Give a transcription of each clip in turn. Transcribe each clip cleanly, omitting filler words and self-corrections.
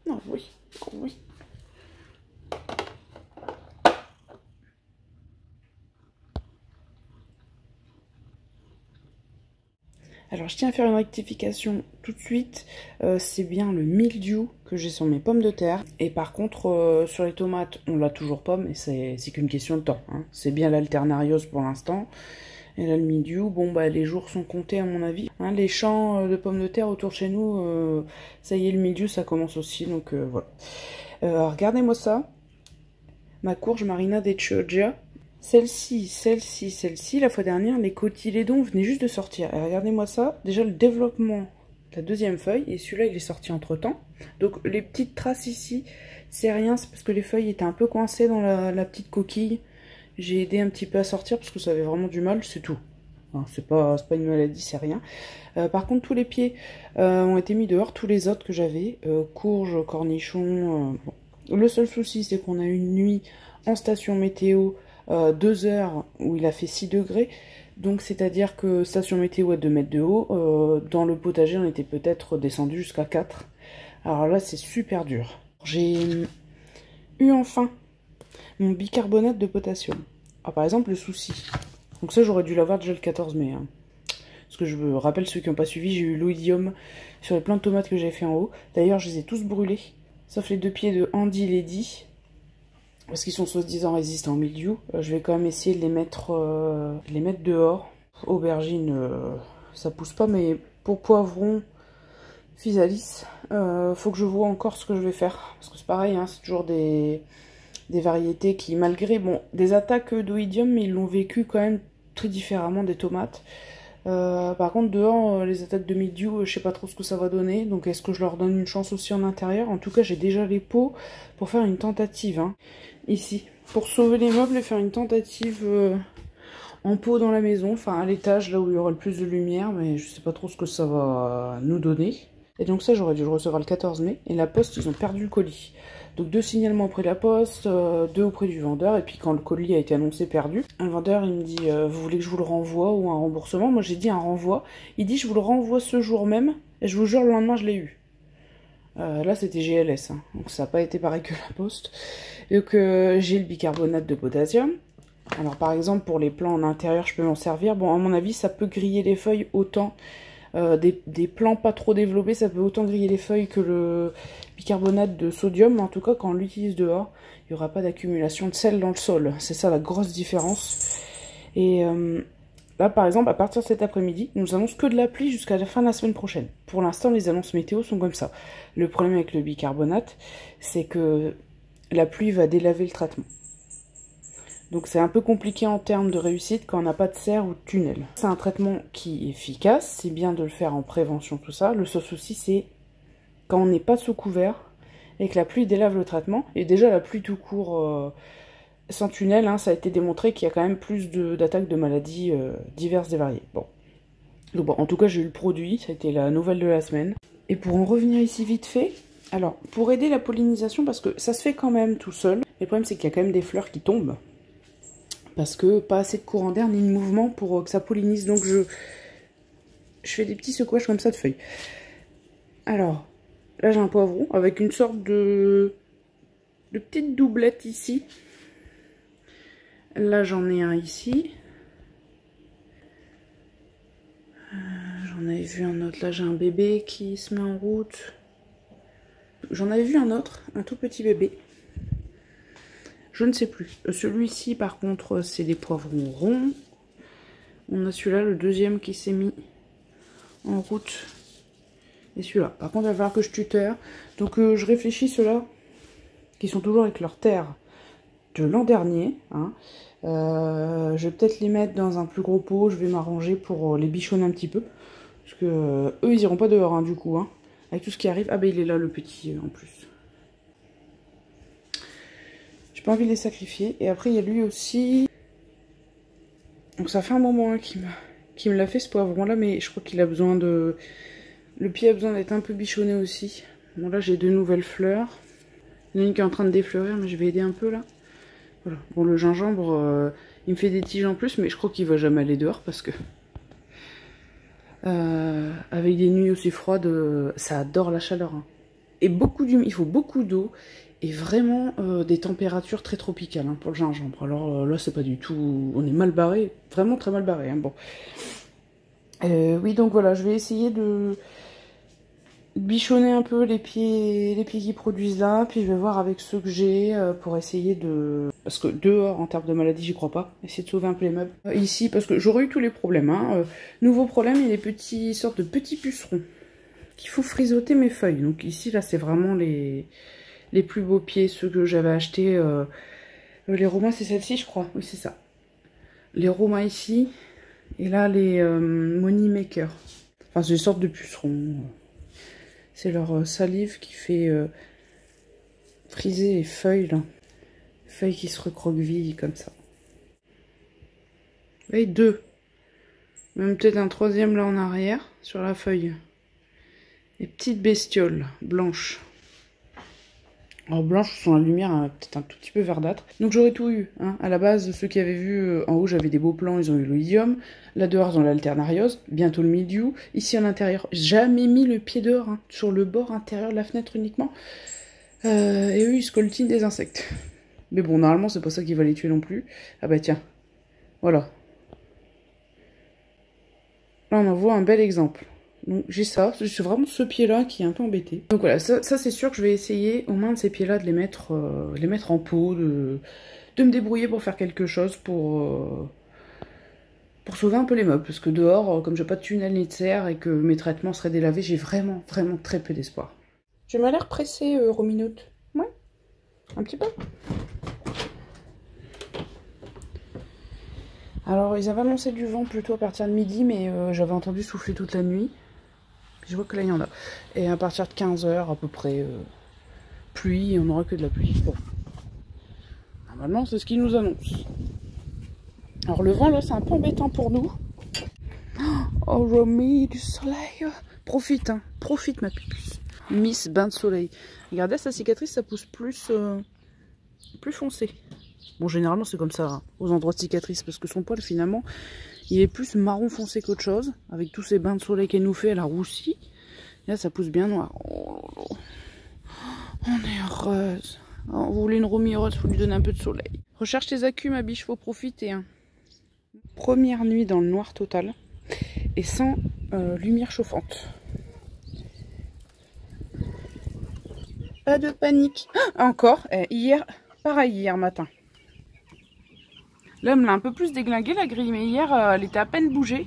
Oh oui, oh oui. Alors je tiens à faire une rectification tout de suite, c'est bien le mildiou que j'ai sur mes pommes de terre. Et par contre sur les tomates on l'a toujours pas, mais c'est qu'une question de temps, hein. C'est bien l'alternariose pour l'instant. Et là le mildiou, bon bah les jours sont comptés à mon avis. Hein, les champs de pommes de terre autour de chez nous, ça y est le mildiou ça commence aussi, donc voilà. Regardez-moi ça, ma courge marinade et Chioggia. Celle-ci, la fois dernière, les cotylédons venaient juste de sortir. Et regardez-moi ça, déjà le développement de la deuxième feuille, et celui-là il est sorti entre temps. Donc les petites traces ici, c'est rien, c'est parce que les feuilles étaient un peu coincées dans la petite coquille. J'ai aidé un petit peu à sortir parce que ça avait vraiment du mal, c'est tout. Enfin, c'est pas une maladie, c'est rien. Par contre, tous les pieds ont été mis dehors, tous les autres que j'avais, courges, cornichons. Bon. Le seul souci, c'est qu'on a eu une nuit en station météo, 2 heures où il a fait 6 degrés, donc c'est-à-dire que station météo à 2 mètres de haut, dans le potager on était peut-être descendu jusqu'à 4. Alors là c'est super dur. J'ai eu enfin mon bicarbonate de potassium. Alors par exemple le souci, donc ça j'aurais dû l'avoir déjà le 14 mai, hein. Parce que je me rappelle ceux qui n'ont pas suivi, j'ai eu l'oïdium sur les plants de tomates que j'ai fait en haut. D'ailleurs je les ai tous brûlés, sauf les 2 pieds de Andy Lady. Parce qu'ils sont soi-disant résistants au mildiou. Je vais quand même essayer de les mettre dehors. Aubergine, ça pousse pas, mais pour poivron, physalis, faut que je vois encore ce que je vais faire. Parce que c'est pareil, hein, c'est toujours des variétés qui, malgré des attaques d'oïdium, mais ils l'ont vécu quand même très différemment des tomates. Par contre, dehors, les attaques de mildiou, je sais pas trop ce que ça va donner. Donc, est-ce que je leur donne une chance aussi en intérieur? En tout cas, j'ai déjà les pots pour faire une tentative, hein, ici. Pour sauver les meubles et faire une tentative en pot dans la maison. Enfin, à l'étage, là où il y aura le plus de lumière. Mais je sais pas trop ce que ça va nous donner. Et donc ça, j'aurais dû le recevoir le 14 mai. Et la poste, ils ont perdu le colis. Donc 2 signalements auprès de la poste, 2 auprès du vendeur, et puis quand le colis a été annoncé perdu, un vendeur il me dit vous voulez que je vous le renvoie ou un remboursement? Moi j'ai dit un renvoi. Il dit je vous le renvoie ce jour même, et je vous jure le lendemain je l'ai eu. Là c'était GLS, hein, donc ça n'a pas été pareil que la poste. Donc j'ai le bicarbonate de potassium. Alors par exemple pour les plants en intérieur je peux m'en servir. Bon à mon avis ça peut griller les feuilles autant. Des plants pas trop développés, ça peut autant griller les feuilles que le bicarbonate de sodium, mais en tout cas quand on l'utilise dehors, il n'y aura pas d'accumulation de sel dans le sol. C'est ça la grosse différence. Et là par exemple, à partir de cet après-midi, on nous annonce que de la pluie jusqu'à la fin de la semaine prochaine. Pour l'instant, les annonces météo sont comme ça. Le problème avec le bicarbonate, c'est que la pluie va délaver le traitement. Donc c'est un peu compliqué en termes de réussite quand on n'a pas de serre ou de tunnel. C'est un traitement qui est efficace, c'est bien de le faire en prévention, tout ça. Le seul souci c'est quand on n'est pas sous couvert et que la pluie délave le traitement. Et déjà la pluie tout court sans tunnel, hein, ça a été démontré qu'il y a quand même plus d'attaques de maladies diverses et variées. Bon. Donc bon, en tout cas j'ai eu le produit, ça a été la nouvelle de la semaine. Et pour en revenir ici vite fait, alors pour aider la pollinisation, parce que ça se fait quand même tout seul, le problème c'est qu'il y a quand même des fleurs qui tombent. Parce que pas assez de courant d'air ni de mouvement pour que ça pollinise. Donc je fais des petits secouages comme ça de feuilles. Alors, là j'ai un poivron avec une sorte de petite doublette ici. Là j'en ai un ici. J'en avais vu un autre. Là j'ai un bébé qui se met en route. J'en avais vu un autre, un tout petit bébé. Je ne sais plus. Celui-ci, par contre, c'est des poivrons ronds. On a celui-là, le deuxième qui s'est mis en route. Et celui-là. Par contre, il va falloir que je tuteur. Donc, je réfléchis ceux-là, qui sont toujours avec leur terre de l'an dernier. Hein. Je vais peut-être les mettre dans un plus gros pot. Je vais m'arranger pour les bichonner un petit peu. Parce que eux, ils iront pas dehors, hein, du coup. Hein. Avec tout ce qui arrive. Ah, ben, il est là, le petit, en plus. Pas envie de les sacrifier. Et après il y a lui aussi. Donc ça fait un moment hein, qui me l'a fait ce poivron là, mais je crois qu'il a besoin de... Le pied a besoin d'être un peu bichonné aussi. Bon là j'ai 2 nouvelles fleurs. Il y en a une qui est en train de défleurir, mais je vais aider un peu là. Voilà. Bon le gingembre, il me fait des tiges en plus, mais je crois qu'il va jamais aller dehors parce que... avec des nuits aussi froides, ça adore la chaleur. Hein. et il faut beaucoup d'eau et vraiment des températures très tropicales hein, pour le gingembre. Alors là, c'est pas du tout... On est mal barré, vraiment très mal barré. Hein, bon. Oui, donc voilà, je vais essayer de bichonner un peu les pieds qui produisent là, puis je vais voir avec ceux que j'ai pour essayer de... Parce que dehors, en termes de maladie, j'y crois pas. Essayer de sauver un peu les meubles. Ici, parce que j'aurais eu tous les problèmes. Hein. Nouveau problème, il y a des sortes de petits pucerons qu'il faut frisoter mes feuilles. Donc ici, là, c'est vraiment les plus beaux pieds, ceux que j'avais achetés. Les Romas, c'est celle-ci, je crois. Oui, c'est ça. Les Romas ici. Et là, les Money Maker. Enfin, c'est des sortes de pucerons. C'est leur salive qui fait friser les feuilles, là. Feuilles qui se recroquevillent comme ça. Et deux. Même peut-être un troisième là en arrière, sur la feuille. Les petites bestioles blanches. Alors blanches sont la lumière peut-être un tout petit peu verdâtre. Donc j'aurais tout eu. Hein. À la base, ceux qui avaient vu en haut, j'avais des beaux plans, ils ont eu l'oïdium. Là dehors, ils ont l'alternariose. Bientôt le mildiou. Ici à l'intérieur, jamais mis le pied dehors. Hein, sur le bord intérieur de la fenêtre uniquement. Et eux, ils scoltinent des insectes. Mais bon, normalement, c'est pas ça qui va les tuer non plus. Ah bah tiens. Voilà. Là, on en voit un bel exemple. Donc j'ai ça, c'est vraiment ce pied-là qui est un peu embêté. Donc voilà, ça c'est sûr que je vais essayer au moins de ces pieds-là de les mettre en pot, de me débrouiller pour faire quelque chose pour sauver un peu les meubles. Parce que dehors, comme j'ai pas de tunnel ni de serre et que mes traitements seraient délavés, j'ai vraiment très peu d'espoir. Tu m'as l'air pressée, Rominote. Ouais, un petit peu. Alors ils avaient annoncé du vent plutôt à partir de midi, mais j'avais entendu souffler toute la nuit. Je vois que là, il y en a. Et à partir de 15 h à peu près, pluie, on n'aura que de la pluie. Bon. Normalement, c'est ce qu'ils nous annoncent. Alors, le vent, là, c'est un peu embêtant pour nous. Oh, Romy, du soleil. Profite, hein. Profite, ma puce. Miss bain de soleil. Regardez, sa cicatrice, ça pousse plus foncé. Bon, généralement, c'est comme ça, hein, aux endroits de cicatrice, parce que son poil, finalement, il est plus marron foncé qu'autre chose. Avec tous ces bains de soleil qu'elle nous fait, elle a roussi. Et là, ça pousse bien noir. Oh, on est heureuse. Oh, vous voulez une Romy heureuse, il faut lui donner un peu de soleil. Recherche tes accus, ma biche, faut profiter. Hein. Première nuit dans le noir total. Et sans lumière chauffante. Pas de panique. Ah, encore, hier, pareil, hier matin. Là, elle me l'a un peu plus déglingué la grille, mais hier, elle était à peine bougée.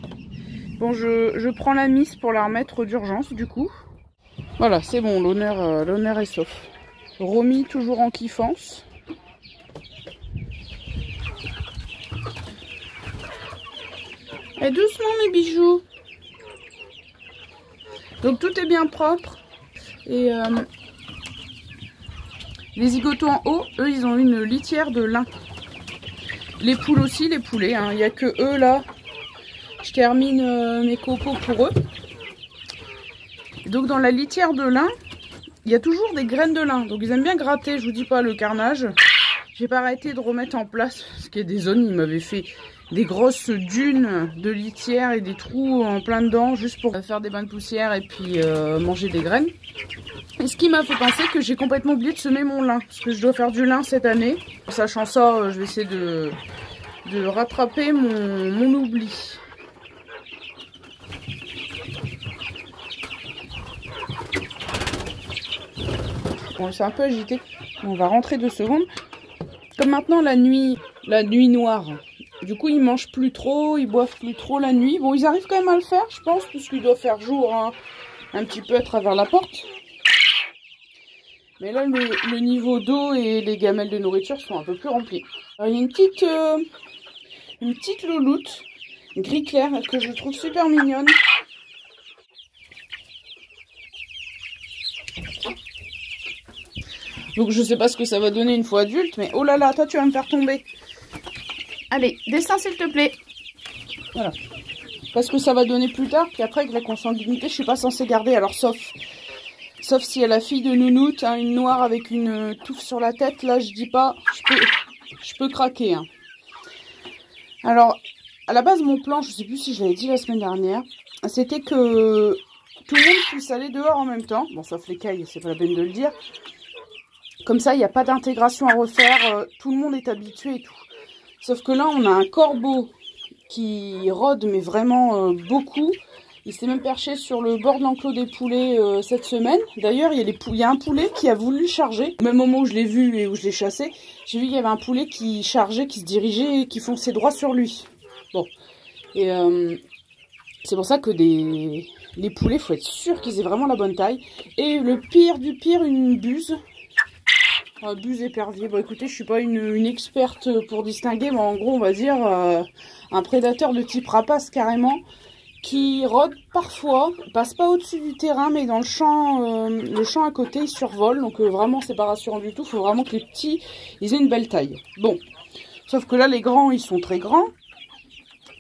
Bon, je prends la mise pour la remettre d'urgence, du coup. Voilà, c'est bon, l'honneur est sauf. Romy, toujours en kiffance. Et doucement, mes bijoux. Donc, tout est bien propre. Et les zigotos en haut, eux, ils ont une litière de lin. Les poules aussi, les poulets. Hein. Il n'y a que eux, là. Je termine mes copeaux pour eux. Donc dans la litière de lin, il y a toujours des graines de lin. Donc ils aiment bien gratter, je vous dis pas le carnage. J'ai pas arrêté de remettre en place, parce qu'il y a des zones, ils m'avaient fait des grosses dunes de litière et des trous en plein dedans, juste pour faire des bains de poussière et puis manger des graines. Et ce qui m'a fait penser que j'ai complètement oublié de semer mon lin, parce que je dois faire du lin cette année. En sachant ça, je vais essayer de rattraper mon oubli. Bon, c'est un peu agité. On va rentrer 2 secondes. Comme maintenant la nuit noire. Du coup, ils mangent plus trop, ils boivent plus trop la nuit. Bon, ils arrivent quand même à le faire, je pense, puisqu'il doit faire jour hein, un petit peu à travers la porte. Mais là, le niveau d'eau et les gamelles de nourriture sont un peu plus remplis. Alors, il y a une petite louloute, gris clair, que je trouve super mignonne. Donc je sais pas ce que ça va donner une fois adulte, mais oh là là, toi tu vas me faire tomber. Allez, descends s'il te plaît. Voilà. Parce que ça va donner plus tard, puis après avec la consanguinité, je suis pas censée garder. Alors sauf si elle a la fille de Nounoute, hein, une noire avec une touffe sur la tête, là je dis pas, je peux craquer. Hein. Alors, à la base mon plan, je sais plus si je l'avais dit la semaine dernière, c'était que tout le monde puisse aller dehors en même temps. Bon, sauf les cailles, c'est pas la peine de le dire. Comme ça, il n'y a pas d'intégration à refaire. Tout le monde est habitué et tout. Sauf que là, on a un corbeau qui rôde, mais vraiment beaucoup. Il s'est même perché sur le bord de l'enclos des poulets cette semaine. D'ailleurs, il y a un poulet qui a voulu charger. Au même moment où je l'ai vu et où je l'ai chassé, j'ai vu qu'il y avait un poulet qui chargeait, qui se dirigeait et qui fonçait droit sur lui. Bon. Et c'est pour ça que les poulets, il faut être sûr qu'ils aient vraiment la bonne taille. Et le pire du pire, une buse. Buse épervier. Bon, écoutez, je suis pas une experte pour distinguer, mais en gros, on va dire un prédateur de type rapace carrément, qui rôde parfois, passe pas au-dessus du terrain, mais dans le champ à côté, il survole. Donc vraiment, c'est pas rassurant du tout. Il faut vraiment que les petits, ils aient une belle taille. Bon, sauf que là, les grands, ils sont très grands.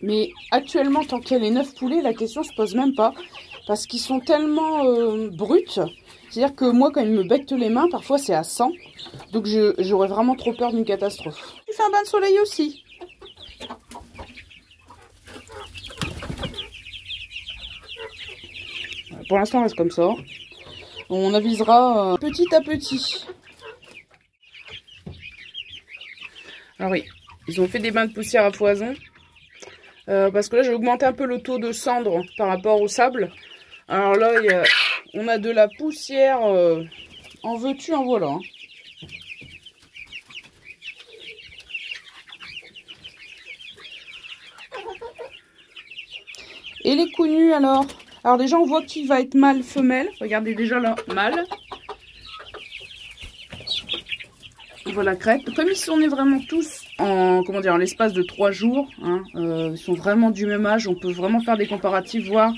Mais actuellement, tant qu'il y a les 9 poulets, la question se pose même pas. Parce qu'ils sont tellement bruts. C'est-à-dire que moi, quand ils me becquent les mains, parfois c'est à 100. Donc j'aurais vraiment trop peur d'une catastrophe. Tu fais un bain de soleil aussi. Pour l'instant, on reste comme ça. On avisera petit à petit. Alors oui, ils ont fait des bains de poussière à foison. Parce que là, j'ai augmenté un peu le taux de cendre par rapport au sable. Alors là, on a de la poussière. En veux-tu, en voilà. Hein. Et les coups nus alors? Alors déjà on voit qui va être mâle femelle. Regardez déjà là, mâle. Voilà crête. Comme ils sont nés vraiment tous en l'espace de 3 jours, hein, ils sont vraiment du même âge. On peut vraiment faire des comparatifs, voir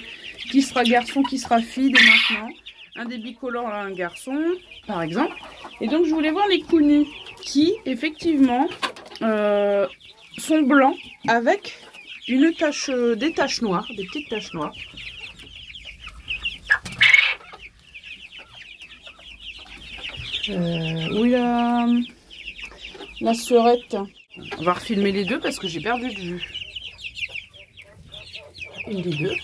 qui sera garçon, qui sera fille dès maintenant. Un des bicolores là, un garçon, par exemple. Et donc je voulais voir les coups nus qui effectivement sont blancs avec une tache, des taches noires, des petites taches noires. Où est la sœurette? On va refilmer les deux parce que j'ai perdu de vue. Une des deux.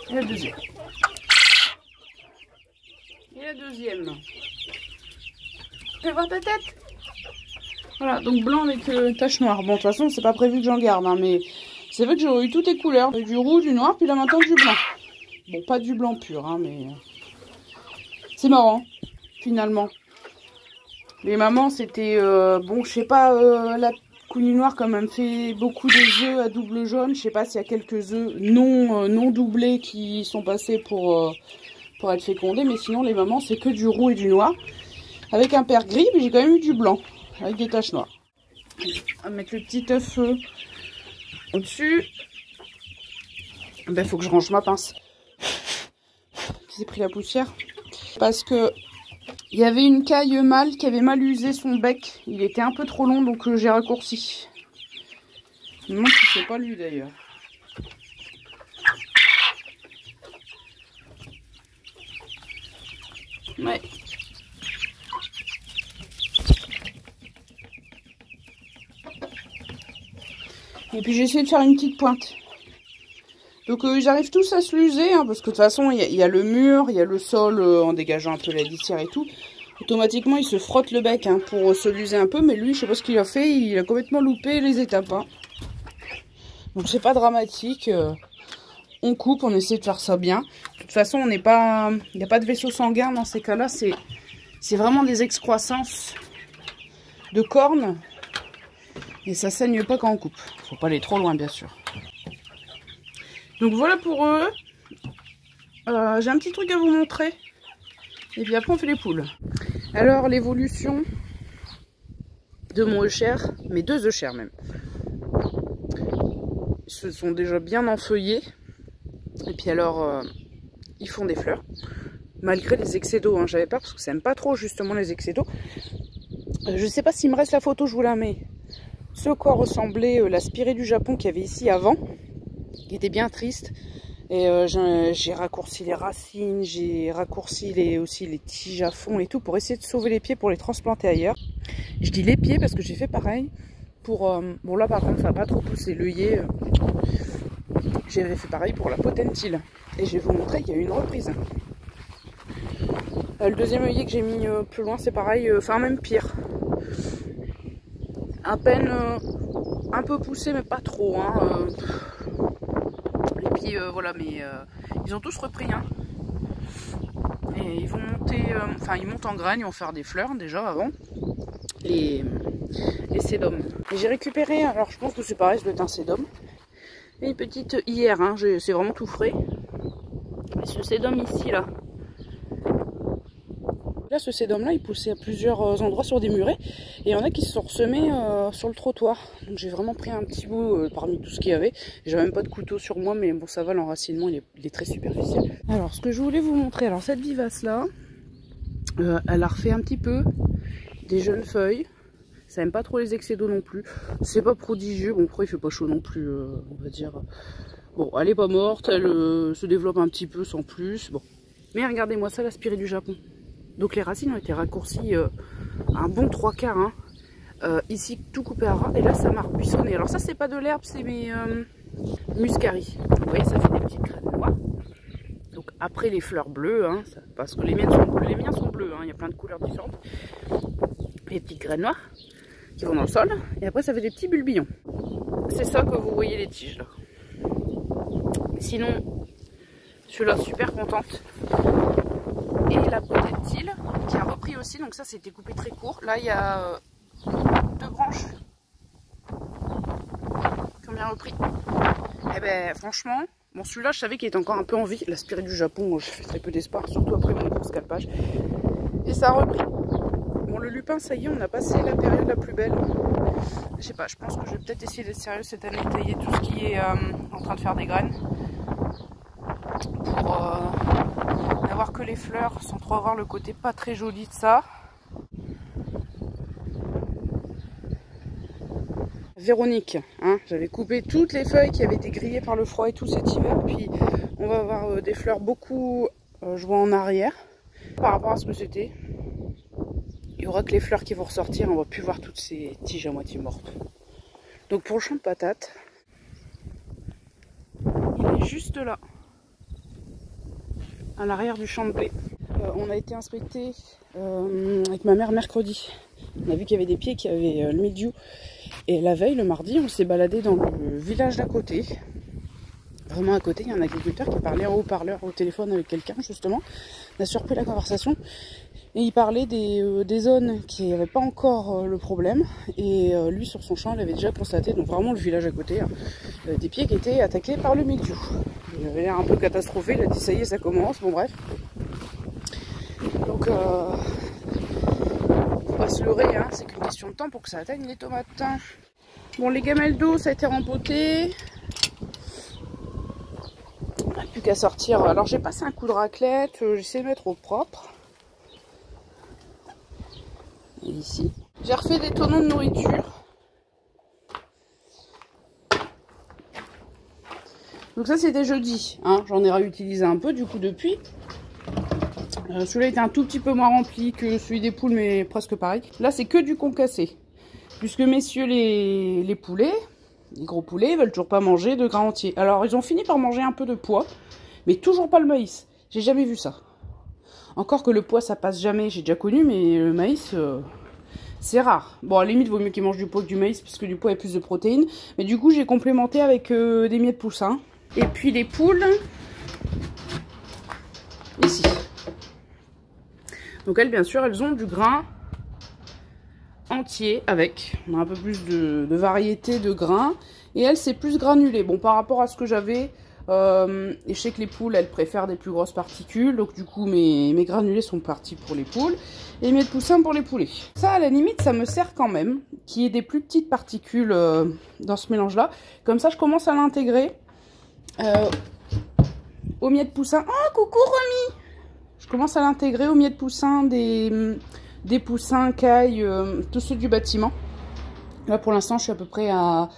Et la deuxième. Et la deuxième. Fais voir ta tête. Voilà, donc blanc avec tache noire. Bon, de toute façon, c'est pas prévu que j'en garde, hein, mais c'est vrai que j'aurais eu toutes les couleurs. Du rouge, du noir, puis là maintenant du blanc. Bon, pas du blanc pur, hein, mais c'est marrant, finalement. Les mamans, c'était, bon, je sais pas, la couille noire, comme elle me fait beaucoup des œufs à double jaune, je sais pas s'il y a quelques œufs non doublés qui sont passés pour être fécondés, mais sinon, les mamans, c'est que du roux et du noir. Avec un père gris, mais j'ai quand même eu du blanc, avec des taches noires. On va mettre le petit œuf au-dessus. Ben, faut que je range ma pince. J'ai pris la poussière parce que il y avait une caille mâle qui avait mal usé son bec. Il était un peu trop long, donc j'ai raccourci. Je me demande si c'est pas lui d'ailleurs. Ouais. Et puis j'ai essayé de faire une petite pointe. Donc ils arrivent tous à se l'user, hein, parce que de toute façon, il y a le mur, il y a le sol en dégageant un peu la litière et tout. Automatiquement, il se frotte le bec hein, pour se l'user un peu, mais lui, je sais pas ce qu'il a fait, il a complètement loupé les étapes. Hein. Donc c'est pas dramatique, on coupe, on essaie de faire ça bien. De toute façon, il n'y a pas de vaisseau sanguin dans ces cas-là, c'est vraiment des excroissances de cornes, et ça saigne pas quand on coupe. Faut pas aller trop loin, bien sûr. Donc voilà pour eux. J'ai un petit truc à vous montrer. Et puis après on fait les poules. Alors l'évolution de mon Eucher, mes 2 Euchers même. Ils se sont déjà bien enfeuillés. Et puis alors ils font des fleurs. Malgré les excès d'eau, hein. J'avais peur parce que ça n'aime pas trop justement les excès d'eau. Je sais pas s'il me reste la photo, je vous la mets. Ce quoi ressemblait la spirée du Japon qu'il y avait ici avant. Qui était bien triste. Et j'ai raccourci les racines, j'ai raccourci aussi les tiges à fond et tout pour essayer de sauver les pieds pour les transplanter ailleurs. Je dis les pieds parce que j'ai fait pareil pour... bon là par contre ça va pas trop pousser l'œillet. j'avais fait pareil pour la Potentile. Et je vais vous montrer qu'il y a eu une reprise. Le deuxième œillet que j'ai mis plus loin, c'est pareil, enfin même pire. À peine un peu poussé, mais pas trop. Hein, et puis voilà, mais ils ont tous repris. Hein. Et ils vont monter, enfin ils montent en graines, ils vont faire des fleurs déjà avant. Les sédums. Et j'ai récupéré, alors je pense que c'est pareil, ça doit être un sédum. Et une petite hier, hein, c'est vraiment tout frais. Et ce sédum ici, là. Là, ce sédum-là, il poussait à plusieurs endroits sur des murets. Et il y en a qui se sont ressemés sur le trottoir. Donc j'ai vraiment pris un petit bout parmi tout ce qu'il y avait. J'avais même pas de couteau sur moi, mais bon, ça va, l'enracinement, il est très superficiel. Alors, ce que je voulais vous montrer, alors cette vivace-là, elle a refait un petit peu des jeunes feuilles. Ça aime pas trop les excès d'eau non plus. C'est pas prodigieux. Bon, après, il fait pas chaud non plus, on va dire. Bon, elle est pas morte. Elle se développe un petit peu sans plus. Bon. Mais regardez-moi ça, la Spiret du Japon. Donc, les racines ont été raccourcies un bon 3/4. Hein. Ici, tout coupé à ras. Et là, ça m'a buissonné. Alors, ça, c'est pas de l'herbe, c'est mes muscaries. Vous voyez, ça fait des petites graines noires. Donc, après les fleurs bleues, hein, parce que les miens sont bleus. Hein, il y a plein de couleurs différentes. Les petites graines noires qui vont dans le sol, et après ça fait des petits bulbillons. C'est ça que vous voyez les tiges là. Sinon, je suis là super contente. Et la Potentile qui a repris aussi, donc ça c'était coupé très court. Là il y a 2 branches qui ont bien repris. Et ben franchement, bon celui-là je savais qu'il était encore un peu en vie. La Spiret du Japon, je fais très peu d'espoir, surtout après mon gros scalpage. Et ça a repris. Bon, le lupin, ça y est, on a passé la période la plus belle. Je sais pas, je pense que je vais peut-être essayer d'être sérieux cette année, tailler tout ce qui est en train de faire des graines. Pour n'avoir que les fleurs, sans trop avoir le côté pas très joli de ça. Véronique, hein, j'avais coupé toutes les feuilles qui avaient été grillées par le froid et tout cet hiver. Puis on va avoir des fleurs beaucoup, je vois en arrière, par rapport à ce que c'était. Il y aura que les fleurs qui vont ressortir, on va plus voir toutes ces tiges à moitié mortes. Donc pour le champ de patates, il est juste là, à l'arrière du champ de blé. On a été inspecté avec ma mère mercredi. On a vu qu'il y avait des pieds qui avaient le mildiou. Et la veille, le mardi, on s'est baladé dans le village d'à côté. Vraiment à côté, il y a un agriculteur qui parlait en haut-parleur au téléphone avec quelqu'un justement. On a surpris la conversation. Et il parlait des zones qui n'avaient pas encore le problème. Et lui, sur son champ, il avait déjà constaté, donc vraiment le village à côté, hein, des pieds qui étaient attaqués par le mildiou. Il avait l'air un peu catastrophé, il a dit ça y est, ça commence, bon bref. Donc, faut pas se leurrer, hein, c'est qu'une question de temps pour que ça atteigne les tomates. Bon, les gamelles d'eau, ça a été rempoté. On n'a plus qu'à sortir. Alors, j'ai passé un coup de raclette, j'essaie de mettre au propre. Et ici, j'ai refait des tonneaux de nourriture. Donc ça c'était jeudi, hein. J'en ai réutilisé un peu du coup depuis. Celui-là était un tout petit peu moins rempli que celui des poules, mais presque pareil. Là c'est que du concassé. Puisque messieurs les poulets, les gros poulets, ils veulent toujours pas manger de grains entiers. Alors ils ont fini par manger un peu de pois, mais toujours pas le maïs. J'ai jamais vu ça. Encore que le pois ça passe jamais, j'ai déjà connu, mais le maïs... c'est rare. Bon, à la limite, il vaut mieux qu'ils mangent du pois que du maïs, parce que du pois a plus de protéines. Mais du coup, j'ai complémenté avec des miettes poussin. Et puis les poules, ici. Donc elles, bien sûr, elles ont du grain entier avec. On a un peu plus de variété de grains. Et elles, c'est plus granulé. Bon, par rapport à ce que j'avais... et je sais que les poules, elles préfèrent des plus grosses particules. Donc du coup, mes granulés sont partis pour les poules. Et mes poussins pour les poulets. Ça, à la limite, ça me sert quand même. Qu'il y ait des plus petites particules dans ce mélange-là. Comme ça, je commence à l'intégrer aux miettes poussins. Oh, coucou Romy! Je commence à l'intégrer aux miettes poussins des poussins, cailles, tous ceux du bâtiment. Là, pour l'instant, je suis à peu près à...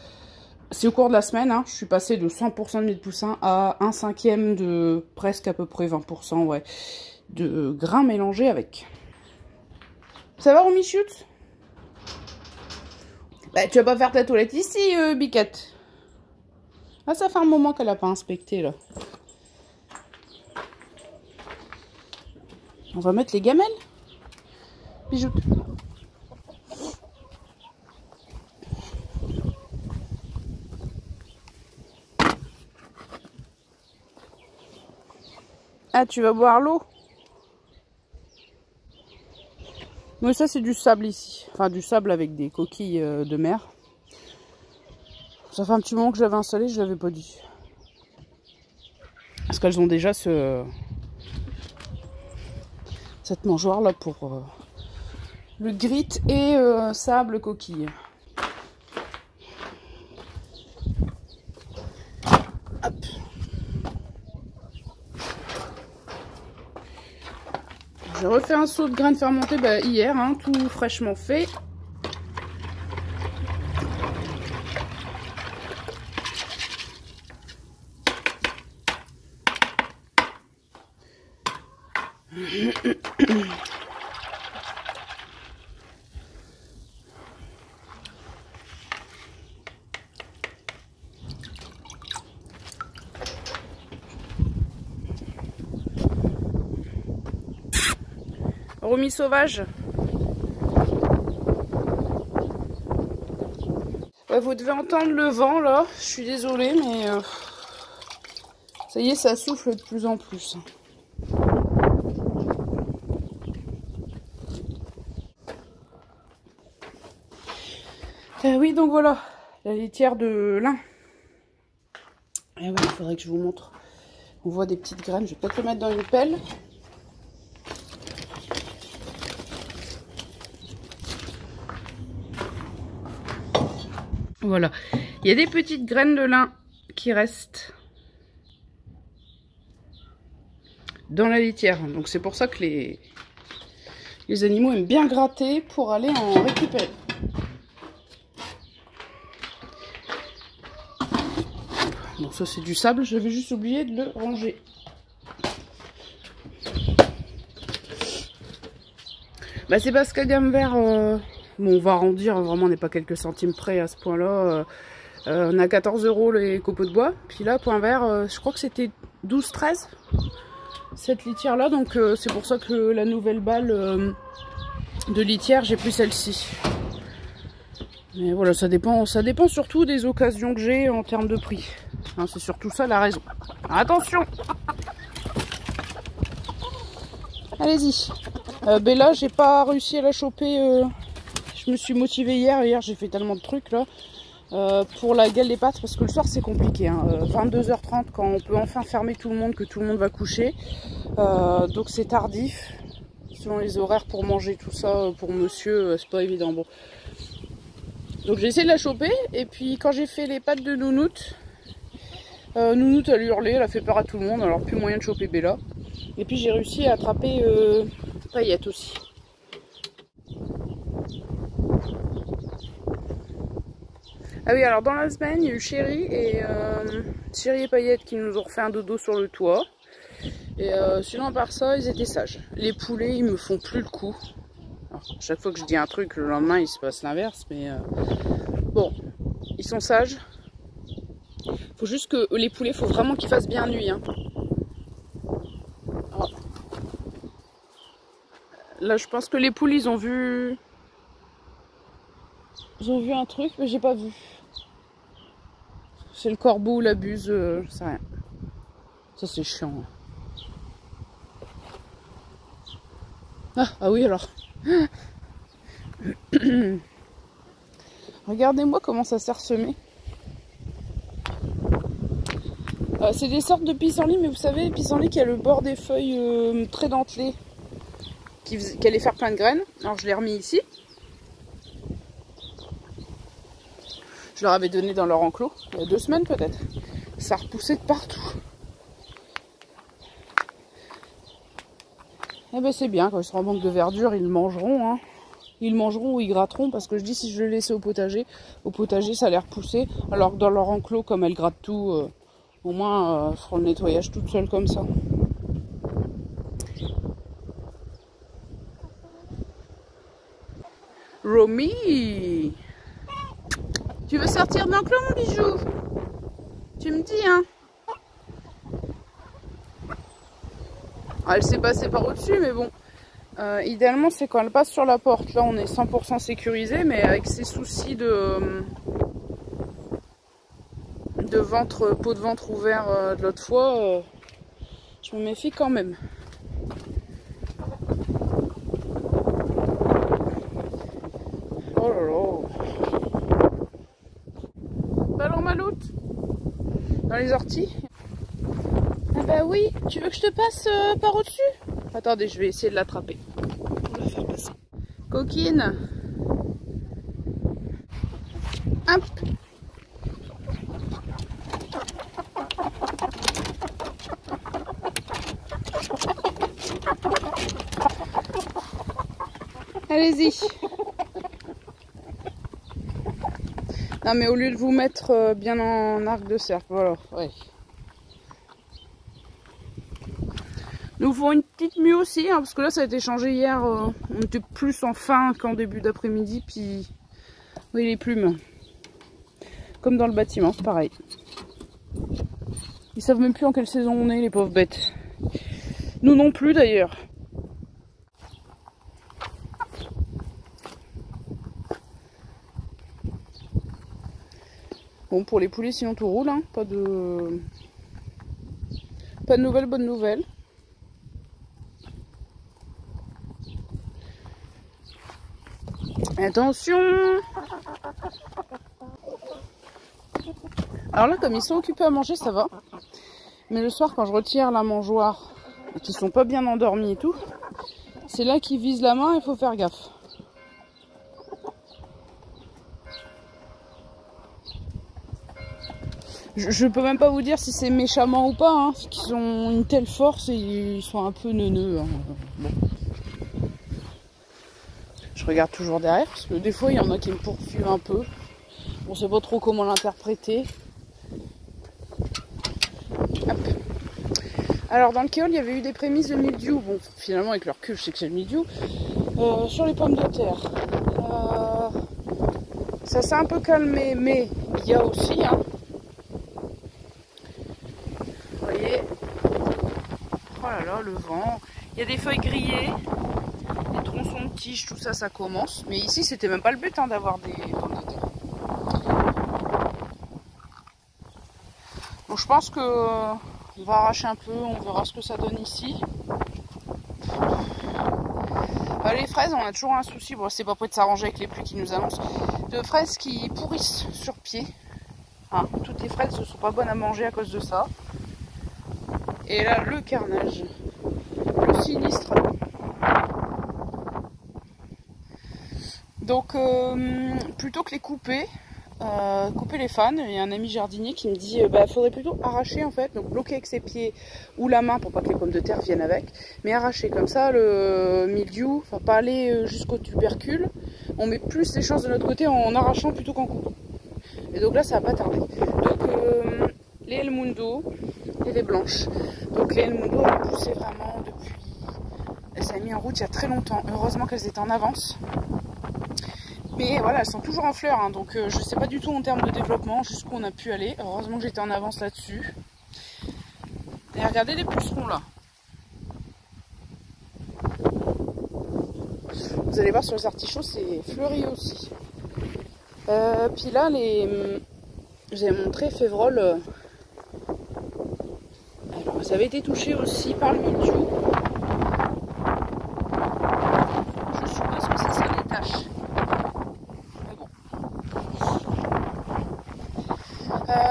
C'est au cours de la semaine, hein, je suis passée de 100% de miettes poussins à 1/5 de presque à peu près 20%, ouais, de grains mélangés avec. Ça va, Romy Chute? Bah, tu vas pas faire ta toilette ici, Biquette. Ah, ça fait un moment qu'elle n'a pas inspecté, là. On va mettre les gamelles. Bijoute. Ah, tu vas boire l'eau? Mais ça, c'est du sable ici. Enfin, du sable avec des coquilles de mer. Ça fait un petit moment que je l'avais installé, je ne l'avais pas dit. Parce qu'elles ont déjà cette mangeoire là pour le grit et sable coquille. Hop. J'ai refait un seau de graines fermentées hier, hein, tout fraîchement fait. Remis sauvage. Ouais, vous devez entendre le vent là. Je suis désolée, mais ça y est, ça souffle de plus en plus. Oui, donc voilà, la litière de lin. Et ouais, il faudrait que je vous montre. On voit des petites graines. Je vais peut-être le mettre dans une pelle. Voilà, il y a des petites graines de lin qui restent dans la litière. Donc c'est pour ça que les animaux aiment bien gratter pour aller en récupérer. Bon, ça c'est du sable, j'avais juste oublié de le ranger. Bah c'est parce qu'à gamme vert, bon on va arrondir, vraiment on n'est pas quelques centimes près à ce point là. On a 14 € les copeaux de bois. Puis là, point vert, je crois que c'était 12-13 cette litière là. Donc c'est pour ça que la nouvelle balle de litière, j'ai pris celle-ci. Mais voilà, ça dépend surtout des occasions que j'ai en termes de prix. Hein, c'est surtout ça la raison. Attention! Allez-y. Bella, j'ai pas réussi à la choper. Je me suis motivée hier j'ai fait tellement de trucs là. Pour la gale des pâtes, parce que le soir c'est compliqué. Hein. 22h30 quand on peut enfin fermer tout le monde, que tout le monde va coucher. Donc c'est tardif. Selon les horaires pour manger tout ça, pour monsieur, c'est pas évident. Bon. Donc j'ai essayé de la choper, et puis quand j'ai fait les pâtes de Nounoute, Nounoute elle hurlé, elle a fait peur à tout le monde, alors plus moyen de choper Bella. Et puis j'ai réussi à attraper Paillette aussi. Ah oui, alors dans la semaine, il y a eu Chéri et Paillette qui nous ont refait un dodo sur le toit. Et sinon, à part ça, ils étaient sages. Les poulets, ils me font plus le coup. Alors, chaque fois que je dis un truc, le lendemain, il se passe l'inverse. Mais bon, ils sont sages. Faut juste que les poulets, faut vraiment qu'ils fassent bien nuit. Hein. Là, je pense que les poules, ils ont vu un truc, mais j'ai pas vu. C'est le corbeau ou la buse, je sais rien. Ça, c'est chiant. Ah oui, alors. Regardez-moi comment ça s'est ressemé. C'est des sortes de pissenlits, mais vous savez, pissenlits qui a le bord des feuilles très dentelées, qui allait faire plein de graines. Alors je l'ai remis ici. Je leur avais donné dans leur enclos, il y a 2 semaines peut-être. Ça repoussait de partout. Eh ben c'est bien, quand ils seront en manque de verdure, ils le mangeront. Hein. Ils le mangeront ou ils gratteront, parce que je dis si je le laissais au potager ça allait repousser. Alors que dans leur enclos, comme elles grattent tout, au moins elles feront le nettoyage toutes seules comme ça. Romy, tu veux sortir de l'enclos, mon bijou? Tu me dis, hein. Elle s'est passée par au-dessus, mais bon. Idéalement, c'est quand elle passe sur la porte. Là, on est 100% sécurisé, mais avec ces soucis de ventre, peau de ventre ouvert de l'autre fois, je me méfie quand même. Oh là là. Ballon maloute dans les orties. Ah bah oui, tu veux que je te passe par au-dessus? Attendez, je vais essayer de l'attraper. Pour la faire passer. Coquine. Hop. Allez-y. Non mais au lieu de vous mettre bien en arc de cercle, voilà. Ouais. Nous faut une petite mue aussi, hein, parce que là ça a été changé hier. On était plus en fin qu'en début d'après-midi, puis oui les plumes. Comme dans le bâtiment, c'est pareil. Ils savent même plus en quelle saison on est, les pauvres bêtes. Nous non plus d'ailleurs. Bon, pour les poulets, sinon tout roule, hein. Pas de nouvelles, bonnes nouvelles. Attention! Alors là, comme ils sont occupés à manger, ça va. Mais le soir, quand je retire la mangeoire et qu'ils sont pas bien endormis et tout, c'est là qu'ils visent la main, il faut faire gaffe. Je peux même pas vous dire si c'est méchamment ou pas, hein, parce qu'ils ont une telle force et ils sont un peu neuneux. Hein. Bon. Je regarde toujours derrière, parce que des fois il y en a qui me poursuivent un peu. On sait pas trop comment l'interpréter. Alors dans le kéol, il y avait eu des prémices de mildiou. Bon, finalement avec le recul, je sais que c'est le mildiou. Sur les pommes de terre. Ça s'est un peu calmé, mais il y a aussi... Hein, vous voyez, oh là là, le vent. Il y a des feuilles grillées, des tronçons de tiges, tout ça, ça commence. Mais ici, c'était même pas le but, hein, d'avoir des pommes de terre. Donc je pense que on va arracher un peu, on verra ce que ça donne ici. Les fraises, on a toujours un souci, bon, c'est pas prêt de s'arranger avec les pluies qui nous annoncent, de fraises qui pourrissent sur pied. Hein, toutes les fraises ne sont pas bonnes à manger à cause de ça. Et là, le carnage, le sinistre. Donc, plutôt que les couper les fans, il y a un ami jardinier qui me dit faudrait plutôt arracher en fait, donc bloquer avec ses pieds ou la main pour pas que les pommes de terre viennent avec, mais arracher comme ça le mildiou, enfin pas aller jusqu'au tubercule, on met plus les chances de notre côté en arrachant plutôt qu'en coupant. Et donc là ça va pas tarder. Donc les El Mundo et les blanches. Donc les El Mundo elles ont poussé vraiment depuis, elles s'est mis en route il y a très longtemps, heureusement qu'elles étaient en avance. Mais voilà, elles sont toujours en fleurs, hein, donc je sais pas du tout en termes de développement jusqu'où on a pu aller. Heureusement que j'étais en avance là-dessus. Et regardez les pucerons là. Vous allez voir sur les artichauts, c'est fleuri aussi. Puis là, j'ai montré févrole. Alors, ça avait été touché aussi par le mildiou. Je suppose que c'est ça les taches.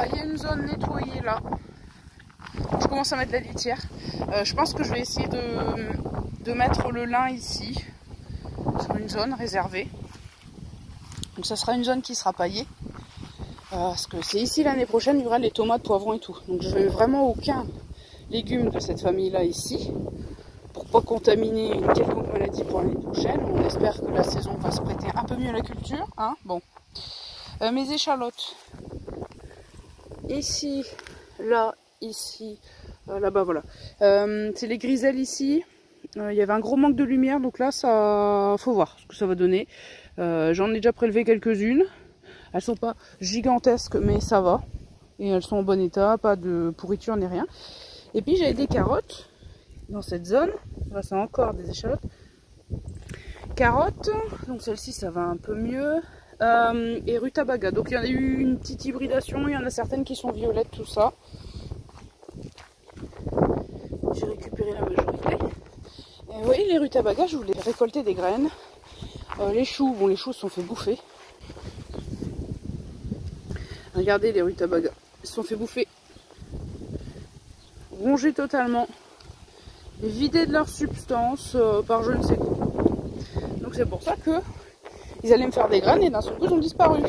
Il y a une zone nettoyée là. Je commence à mettre de la litière. Je pense que je vais essayer de mettre le lin ici, sur une zone réservée. Donc ça sera une zone qui sera paillée. Parce que c'est ici l'année prochaine, il y aura les tomates, poivrons et tout. Donc je ne mets vraiment aucun légume de cette famille là ici. Pour pas contaminer une quelconque maladie pour l'année prochaine. On espère que la saison va se prêter un peu mieux à la culture. Hein, bon. Mes échalotes. Ici, là, ici, là-bas, voilà. C'est les griselles ici. Il y avait un gros manque de lumière, donc là, ça, faut voir ce que ça va donner. J'en ai déjà prélevé quelques-unes. Elles sont pas gigantesques, mais ça va. Et elles sont en bon état, pas de pourriture ni rien. Et puis j'avais des carottes dans cette zone. Là, c'est encore des échalotes. Carottes, donc celle-ci ça va un peu mieux. Et rutabaga. Donc il y en a eu une petite hybridation. Il y en a certaines qui sont violettes, tout ça. J'ai récupéré la majorité. Et oui, les rutabagas, je voulais récolter des graines. Les choux, bon, les choux se sont fait bouffer. Regardez les rutabagas, ils se sont fait bouffer. Rongés totalement. Vidés de leur substance par je ne sais quoi. Donc c'est pour ça que ils allaient me faire des graines et d'un seul coup ils ont disparu.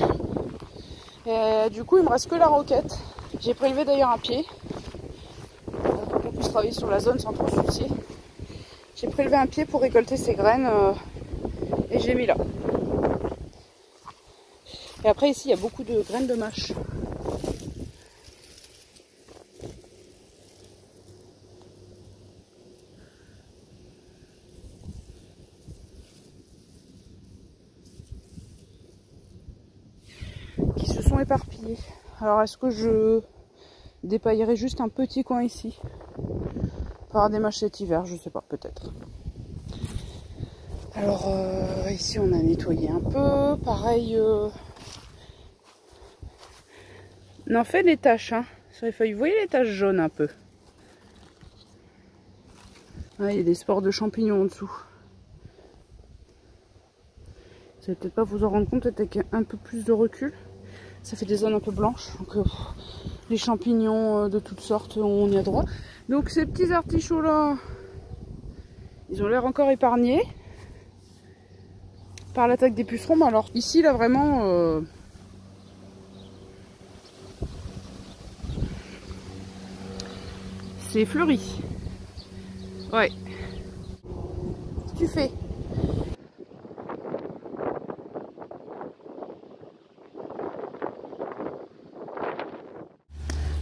Et du coup il me reste que la roquette. J'ai prélevé d'ailleurs un pied. Pour qu'on puisse travailler sur la zone sans trop se soucier. J'ai prélevé un pied pour récolter ces graines et j'ai mis là. Et après ici il y a beaucoup de graines de mâche. Qui se sont éparpillées. Alors est-ce que je dépaillerai juste un petit coin ici par des mâches cet hiver, je sais pas, peut-être. Alors ici on a nettoyé un peu, pareil. On en fait des taches hein, sur les feuilles. Vous voyez les taches jaunes un peu. Ah, il y a des spores de champignons en dessous. Vous allez peut-être pas vous en rendre compte avec un peu plus de recul. Ça fait des zones un peu blanches. Donc les champignons de toutes sortes, on y a droit. Donc ces petits artichauts là, ils ont l'air encore épargnés par l'attaque des pucerons. Mais alors ici là vraiment... c'est fleuri. Ouais. Qu'est-ce que tu fais?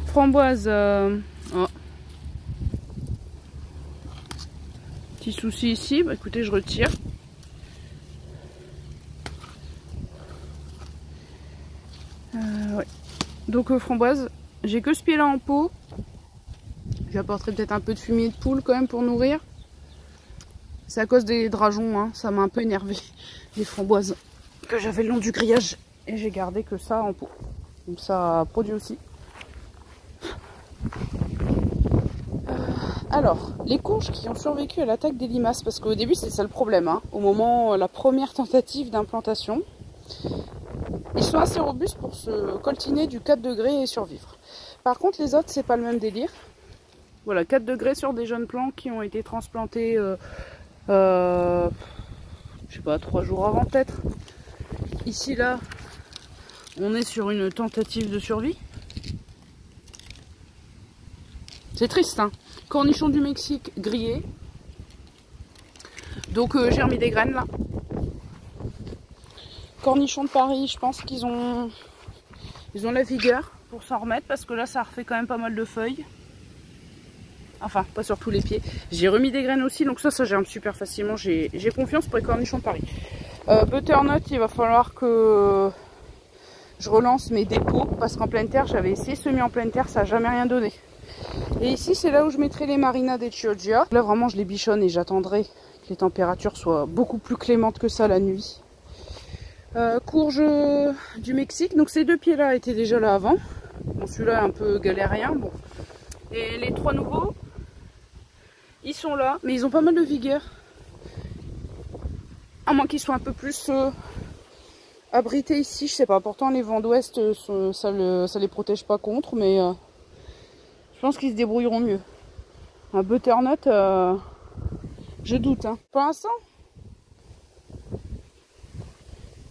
Framboise. Oh. Petit souci ici. Bah, écoutez, je retire. Ouais. Donc framboise. J'ai que ce pied là en pot. J'apporterai peut-être un peu de fumier de poule quand même pour nourrir. C'est à cause des drageons, hein. Ça m'a un peu énervé. Les framboises que j'avais le long du grillage. Et j'ai gardé que ça en pot. Donc ça produit aussi. Alors, les courges qui ont survécu à l'attaque des limaces, parce qu'au début c'est ça le problème, hein. Au moment, la première tentative d'implantation, ils sont assez robustes pour se coltiner du 4 degrés et survivre. Par contre les autres c'est pas le même délire. Voilà, 4 degrés sur des jeunes plants qui ont été transplantés, je sais pas, 3 jours avant peut-être. Ici là, on est sur une tentative de survie. C'est triste, hein. Cornichons du Mexique grillés. Donc j'ai remis des graines là. Cornichons de Paris, je pense qu'ils ont la vigueur pour s'en remettre parce que là ça refait quand même pas mal de feuilles. Enfin, pas sur tous les pieds. J'ai remis des graines aussi, donc ça germe super facilement. J'ai confiance pour les cornichons de Paris. Butternut, il va falloir que je relance mes dépôts parce qu'en pleine terre, j'avais essayé semer en pleine terre, ça n'a jamais rien donné. Et ici, c'est là où je mettrai les Marina de Chioggia. Là, vraiment, je les bichonne et j'attendrai que les températures soient beaucoup plus clémentes que ça la nuit. Courge du Mexique. Donc, ces deux pieds-là étaient déjà là avant. Bon, celui-là est un peu galérien. Bon. Et les 3 nouveaux, ils sont là, mais ils ont pas mal de vigueur. À moins qu'ils soient un peu plus abrités ici, je sais pas. Pourtant, les vents d'ouest, ça les protège pas contre, mais... je pense qu'ils se débrouilleront mieux. Un butternut, je doute. Hein. Pour l'instant,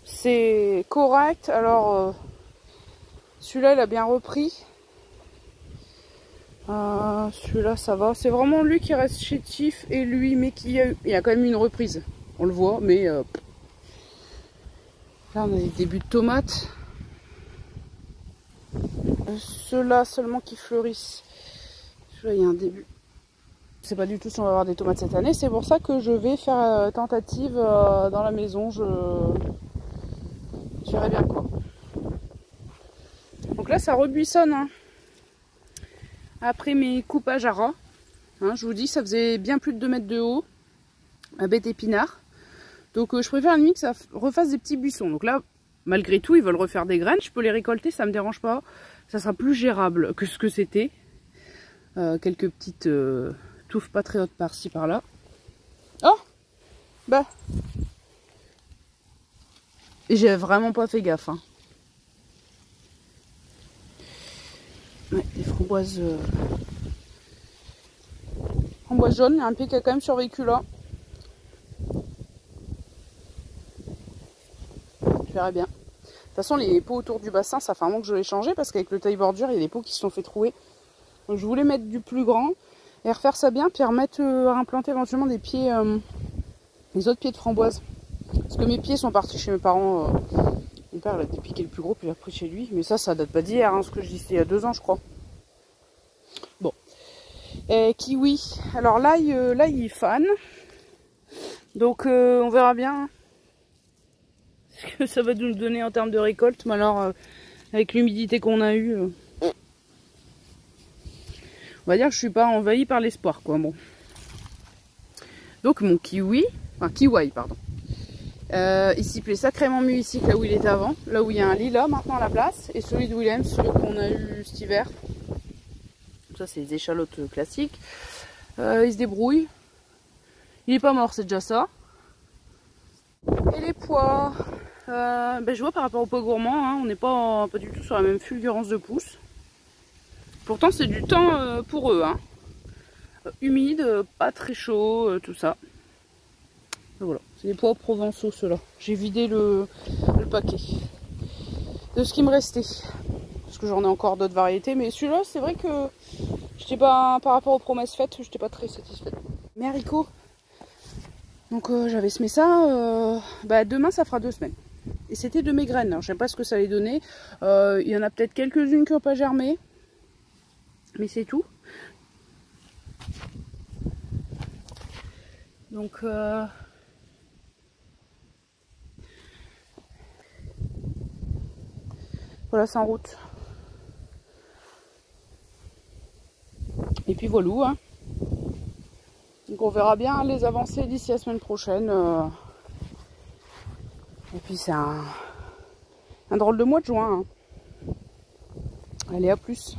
c'est correct. Alors, celui-là, il a bien repris. Celui-là, ça va. C'est vraiment lui qui reste chétif et lui, mais il y a quand même une reprise. On le voit, mais... là, on a des débuts de tomates. Ceux-là seulement qui fleurissent. Là, il y a un début. Je sais pas du tout si on va avoir des tomates cette année. C'est pour ça que je vais faire tentative dans la maison. Je verrai bien quoi. Donc là, ça rebuissonne. Hein. après mes coupages à ras. Hein, je vous dis, ça faisait bien plus de 2 mètres de haut, ma bête épinard. Donc je préfère limite que ça refasse des petits buissons. Donc là, malgré tout, ils veulent refaire des graines. Je peux les récolter, ça me dérange pas. Ça sera plus gérable que ce que c'était. Quelques petites touffes pas très hautes par-ci par-là. Oh, bah, j'ai vraiment pas fait gaffe. Hein. Ouais, des framboises, framboises jaunes. Il y a un pied qui a quand même survécu là. Je verrai bien. De toute façon, les pots autour du bassin, ça fait un moment que je l'ai changé parce qu'avec le taille bordure, il y a des pots qui se sont fait trouer. Donc je voulais mettre du plus grand et refaire ça bien, puis remettre à implanter éventuellement des pieds, les autres pieds de framboise. Parce que mes pieds sont partis chez mes parents. Mon père il a dépiqué le plus gros, puis il a pris chez lui. Mais ça date pas d'hier, hein, ce que je dis, c'était il y a 2 ans, je crois. Bon. Et kiwi. Alors là, il est fan. Donc on verra bien ce que ça va nous donner en termes de récolte. Mais alors, avec l'humidité qu'on a eue, on va dire que je suis pas envahie par l'espoir, quoi. Bon. Donc mon kiwi, enfin kiwi, pardon. Il s'y plaît sacrément mieux ici que là où il était avant. Là où il y a un lilas maintenant à la place. Et celui de Willem, celui qu'on a eu cet hiver. Ça c'est les échalotes classiques. Il se débrouille. Il est pas mort, c'est déjà ça. Et les pois. Je vois par rapport aux pois gourmands, hein, on n'est pas du tout sur la même fulgurance de pouce. Pourtant c'est du temps pour eux. Hein. Humide, pas très chaud, tout ça. Voilà, c'est des pois provençaux ceux-là. J'ai vidé le paquet de ce qui me restait. Parce que j'en ai encore d'autres variétés. Mais celui-là, c'est vrai que j'étais pas, par rapport aux promesses faites, j'étais pas très satisfaite. Mes haricots. Donc j'avais semé ça. Demain, ça fera 2 semaines. Et c'était de mes graines. Alors, je sais pas ce que ça allait donner. Il y en a peut-être quelques-unes qui n'ont pas germé. Mais c'est tout. Donc... voilà, c'est en route. Et puis voilà. Hein. Donc on verra bien les avancées d'ici la semaine prochaine. Et puis c'est un drôle de mois de juin. Hein. Allez, à plus.